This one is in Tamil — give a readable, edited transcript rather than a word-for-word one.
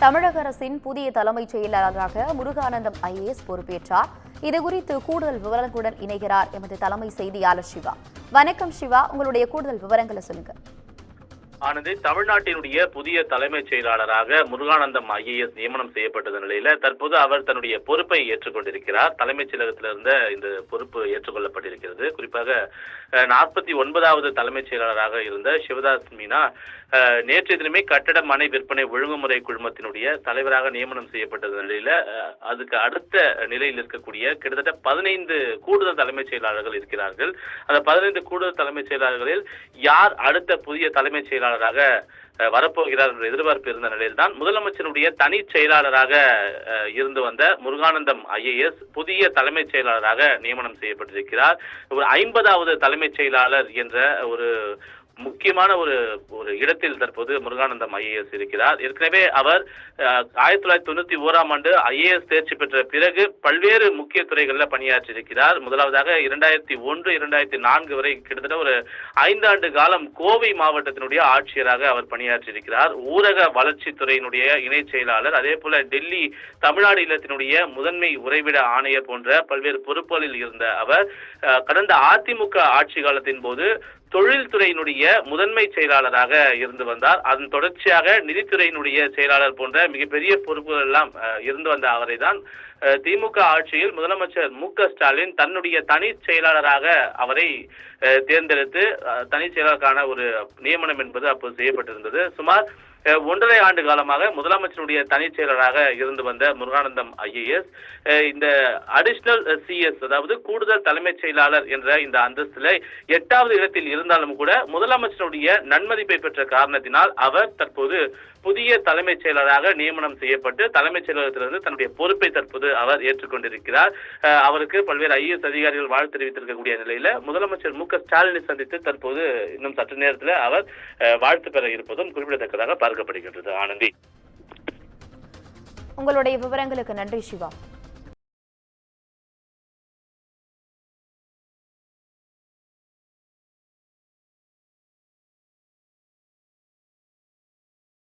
தமிழக அரசின் புதிய தலைமைச் செயலாளராக முருகானந்தம் IAS பொறுப்பேற்றார். இதுகுறித்து கூடுதல் விவரங்களுடன் இணைகிறார் எமது தலைமை செய்தியாளர் சிவா. வணக்கம் சிவா, உங்களுடைய கூடுதல் விவரங்களை சொல்லுங்க. ஆனந்தி, தமிழ்நாட்டினுடைய புதிய தலைமைச் செயலாளராக முருகானந்தம் IAS நியமனம் செய்யப்பட்டது நிலையில தற்போது அவர் தன்னுடைய பொறுப்பை ஏற்றுக்கொண்டிருக்கிறார். தலைமைச் செயலகத்திலிருந்து இந்த பொறுப்பு ஏற்றுக்கொள்ளப்பட்டிருக்கிறது. குறிப்பாக 49வது தலைமைச் செயலாளராக இருந்த சிவதாஸ் மீனா நேற்றைய தினமே கட்டட மனை விற்பனை ஒழுங்குமுறை குழுமத்தினுடைய தலைவராக நியமனம் செய்யப்பட்டது நிலையில அதுக்கு அடுத்த நிலையில் இருக்கக்கூடிய கிட்டத்தட்ட 15 கூடுதல் தலைமைச் செயலாளர்கள் இருக்கிறார்கள். அந்த 15 கூடுதல் தலைமைச் செயலாளர்களில் யார் அடுத்த புதிய தலைமைச் செயலாளராக வரப்போகிறார் என்ற எதிர்பார்ப்பு இருந்த நிலையில்தான் முதலமைச்சருடைய தனி செயலாளராக இருந்து வந்த முருகானந்தம் IAS புதிய தலைமைச் செயலாளராக நியமனம் செய்யப்பட்டிருக்கிறார். ஒரு 50வது தலைமைச் செயலாளர் என்ற ஒரு முக்கியமான ஒரு இடத்தில் தற்போது முருகானந்தம் IAS இருக்கிறார். ஏற்கனவே அவர் 1991ஆம் ஆண்டு IAS தேர்ச்சி பெற்ற பிறகு பல்வேறு முக்கிய துறைகளில் பணியாற்றியிருக்கிறார். முதலாவதாக 2001, 2004 வரை கிட்டத்தட்ட ஒரு 5 ஆண்டு காலம் கோவை மாவட்டத்தினுடைய ஆட்சியராக அவர் பணியாற்றியிருக்கிறார். ஊரக வளர்ச்சித்துறையினுடைய இணை செயலாளர், அதே போல டெல்லி தமிழ்நாடு இல்லத்தினுடைய முதன்மை உறைவிட ஆணையர் போன்ற பல்வேறு பொறுப்புகளில் இருந்த அவர் கடந்த அதிமுக ஆட்சி காலத்தின் போது தொழில்துறையினுடைய முதன்மை செயலாளராக இருந்து வந்தார். அதன் தொடர்ச்சியாக நிதித்துறையினுடைய செயலாளர் போன்ற மிகப்பெரிய பொறுப்புகள் எல்லாம் இருந்து வந்த அவரை தான் திமுக ஆட்சியில் முதலமைச்சர் மு.க.ஸ்டாலின் தன்னுடைய தனி செயலாளராக அவரை தேர்ந்தெடுத்து தனி செயலாளருக்கான ஒரு நியமனம் என்பது அப்போது செய்யப்பட்டிருந்தது. சுமார் 1.5 ஆண்டு காலமாக முதலமைச்சருடைய தனி செயலராக இருந்து வந்த முருகானந்தம் IAS இந்த அடிஷனல் CS, அதாவது கூடுதல் தலைமைச் செயலாளர் என்ற இந்த அந்தஸ்தில் 8வது இடத்தில் இருந்தாலும் கூட முதலமைச்சருடைய நன்மதிப்பை பெற்ற காரணத்தினால் அவர் தற்போது புதிய தலைமைச் செயலராக நியமனம் செய்யப்பட்டு தலைமைச் செயலகத்திலிருந்து தன்னுடைய பொறுப்பை தற்போது அவர் ஏற்றுக்கொண்டிருக்கிறார். அவருக்கு பல்வேறு IAS அதிகாரிகள் வாழ்த்து தெரிவித்திருக்கக்கூடிய நிலையில முதலமைச்சர் மு.க.ஸ்டாலினை சந்தித்து தற்போது இன்னும் சற்று நேரத்தில் அவர் வாழ்த்து பெற இருப்பதும் குறிப்பிடத்தக்கதாக பார்க்கப்படுகின்றது. ஆனந்தி, உங்களுடைய விவரங்களுக்கு நன்றி சிவா.